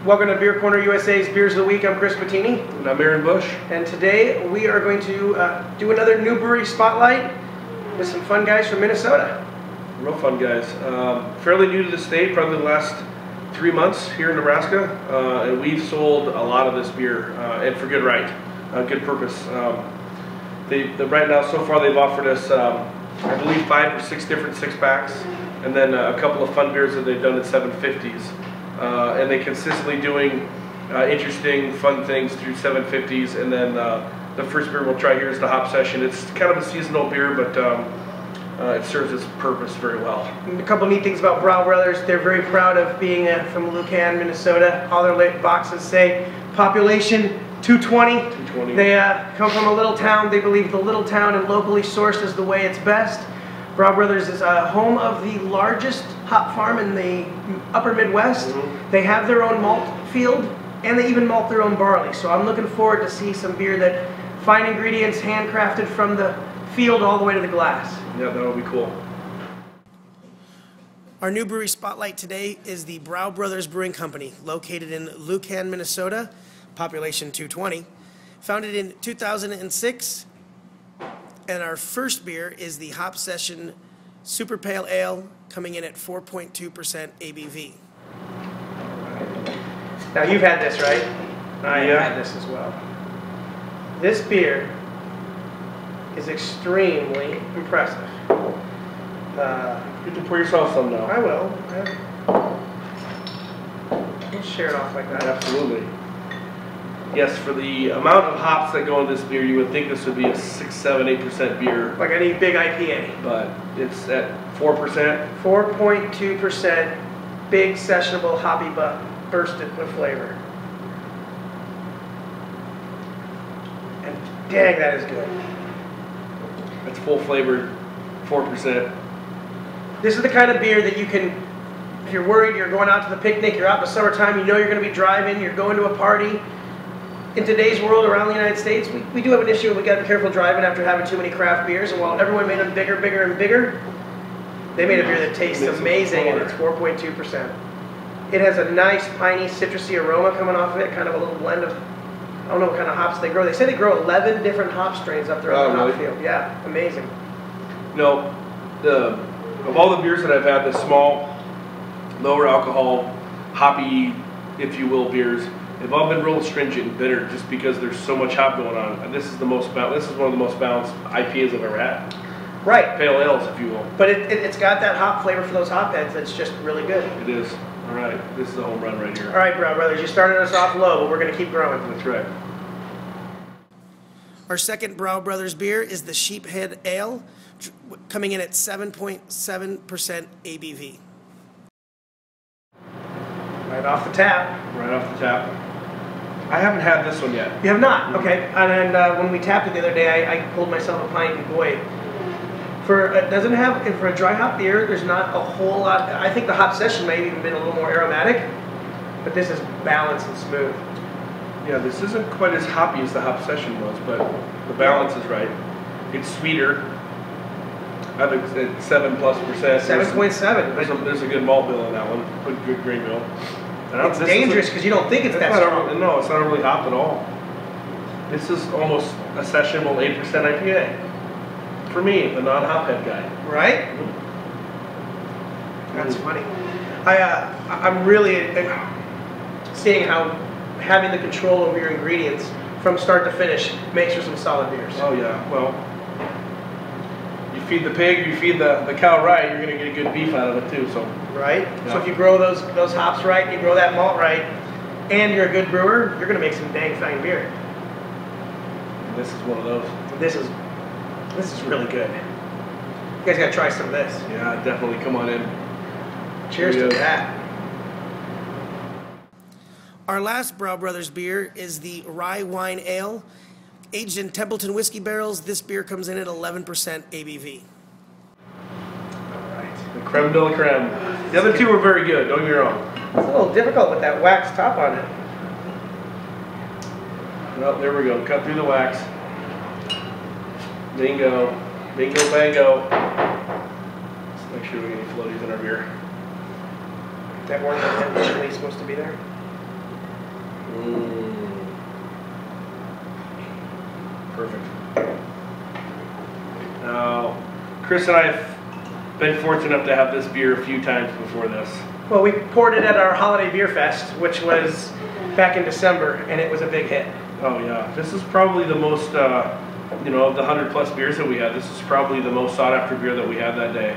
Welcome to Beer Corner USA's Beers of the Week. I'm Chris Bettini. And I'm Aaron Bush. And today we are going to do another new brewery spotlight with some fun guys from Minnesota. Real fun guys. Fairly new to the state, probably the last 3 months here in Nebraska. And we've sold a lot of this beer, and for good right, good purpose. Right now, so far, they've offered us, I believe, 5 or 6 different 6-packs, and then a couple of fun beers that they've done at 750s. And they consistently doing interesting, fun things through 750s. And then the first beer we'll try here is the Hop Session. It's kind of a seasonal beer, but it serves its purpose very well. And a couple neat things about Brau Brothers. They're very proud of being from Lucan, Minnesota. All their boxes say population 220. 220. They come from a little town. They believe the little town and locally sourced is the way it's best. Brau Brothers is home of the largest hop farm in the upper Midwest. Mm-hmm. They have their own malt field, and they even malt their own barley. So I'm looking forward to see some beer that fine ingredients, handcrafted from the field all the way to the glass. Yeah, that'll be cool. Our new brewery spotlight today is the Brau Brothers Brewing Company, located in Lucan, Minnesota, population 220. Founded in 2006. And our first beer is the Hop Session Super Pale Ale, coming in at 4.2% ABV. Now you've had this, right? I've had this as well. This beer is extremely impressive. You can pour yourself some now. I will. We'll share it off like that. Absolutely. Yes, for the amount of hops that go in this beer, you would think this would be a 6, 7, 8% beer. Like any big IPA. But it's at 4%. 4.2% big sessionable hoppy bursted with flavor. And dang, that is good. It's full flavored, 4%. This is the kind of beer that you can, if you're worried, you're going out to the picnic, you're out in the summertime, you know you're going to be driving, you're going to a party. In today's world around the United States, we do have an issue. We got to be careful driving after having too many craft beers. And while everyone made them bigger, bigger, and bigger, they made a beer that tastes amazing, and it's 4.2%. It has a nice, piney, citrusy aroma coming off of it, kind of a little blend of, I don't know what kind of hops they grow. They say they grow 11 different hop strains up there on the hop field. Yeah, amazing. No, of all the beers that I've had, the small, lower alcohol, hoppy, if you will, beers, they've all been real astringent and bitter just because there's so much hop going on. And this is one of the most balanced IPAs I've ever had. Right. Pale ales, if you will. But it's got that hop flavor for those hop heads that's just really good. It is. All right. This is a home run right here. All right, Brau Brothers. You started us off low, but we're going to keep growing. That's right. Our second Brau Brothers beer is the Sheephead Ale, coming in at 7.7% ABV. Right off the tap. Right off the tap. I haven't had this one yet. You have not? Okay. And when we tapped it the other day, I pulled myself a pint, and boy, for a dry hop beer, there's not a whole lot. I think the Hop Session may have even been a little more aromatic, but this is balanced and smooth. Yeah, this isn't quite as hoppy as the Hop Session was, but the balance is right. It's sweeter. I think it's 7+%. 7.7. There's a good malt bill in that one. Good grain bill. It's dangerous because you don't think it's that strong. No, it's not really hop at all. This is almost a sessionable 8% IPA. For me, the non-hophead guy. Right? That's funny. I'm really seeing how having the control over your ingredients from start to finish makes for some solid beers. Oh yeah, well, you feed the pig, you feed the cow right, you're going to get a good beef out of it too. So right. Yeah. So if you grow those hops right, you grow that malt right, and you're a good brewer, you're going to make some dang fine beer. And this is one of those. This is really good. You guys got to try some of this. Yeah, definitely. Come on in. Cheers to that. Our last Brau Brothers beer is the Rye Wine Ale. Aged in Templeton whiskey barrels, this beer comes in at 11% ABV. All right. The creme de la creme. The other two were very good, don't get me wrong. It's a little difficult with that wax top on it. Well, there we go. Cut through the wax. Bingo. Bingo, bango. doing any floaties in our beer. That one that originally supposed to be there. Perfect. Now, Chris and I have been fortunate enough to have this beer a few times before this. Well, we poured it at our holiday beer fest, which was back in December, and it was a big hit. Oh yeah, this is probably the most, of the 100+ beers that we had, this is probably the most sought after beer that we had that day.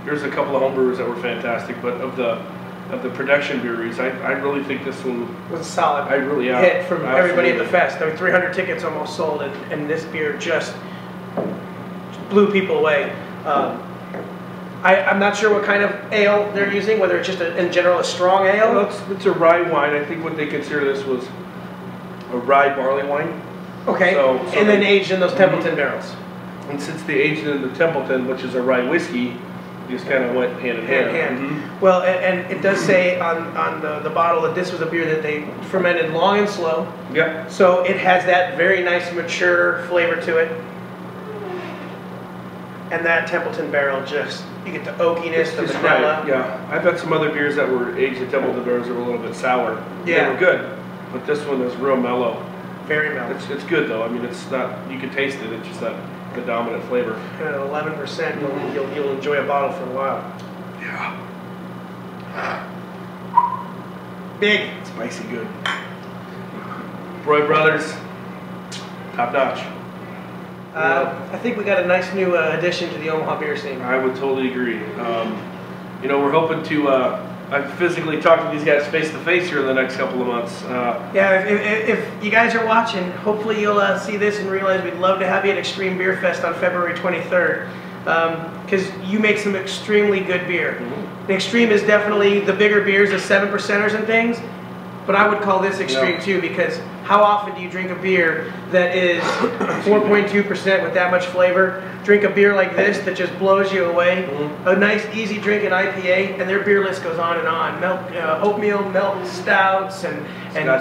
There's a couple of homebrewers that were fantastic, but of the production breweries, I really think this one was a solid hit from everybody at the fest. There were 300 tickets almost sold, and this beer just blew people away. I'm not sure what kind of ale they're using, whether it's just in general a strong ale. Well, it's a rye wine. I think what they consider this was a rye barley wine. Okay, and then aged in those Templeton barrels. And since they aged in the Templeton, which is a rye whiskey, just kind of went hand in hand. Well, and it does say on the bottle that this was a beer that they fermented long and slow. Yeah. So it has that very nice mature flavor to it. And that Templeton barrel just, you get the oakiness, the vanilla. Right. Yeah, I've had some other beers that were aged in Templeton barrels that were a little bit sour. Yeah. They were good, but this one is real mellow. Very mellow. It's good though. I mean, it's not, you can taste it. It's just that the dominant flavor. And at 11%, you'll enjoy a bottle for a while. Yeah. Big. Spicy good. Brau Brothers, top notch. I think we got a nice new addition to the Omaha beer scene. I would totally agree. We're hoping to physically talk to these guys face to face here in the next couple of months. Yeah, if you guys are watching, hopefully you'll see this and realize we'd love to have you at Extreme Beer Fest on February 23rd. Because you make some extremely good beer. The Extreme is definitely the bigger beers, the 7%ers and things. But I would call this extreme too, because how often do you drink a beer that is 4.2% with that much flavor? Drink a beer like this that just blows you away. A nice, easy drinking IPA, and their beer list goes on and on. Oatmeal melt stouts and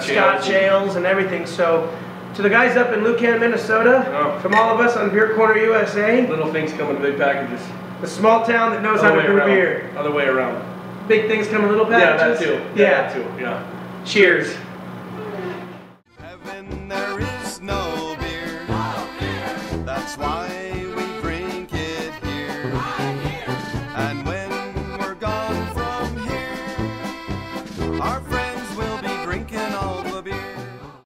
Scotch ales and everything. So, to the guys up in Lucan, Minnesota, from all of us on Beer Corner USA, little things come in big packages. The small town that knows how to brew beer. Other way around. Big things come in little packages. Yeah, that too. Yeah, that too. Yeah. Cheers. Heaven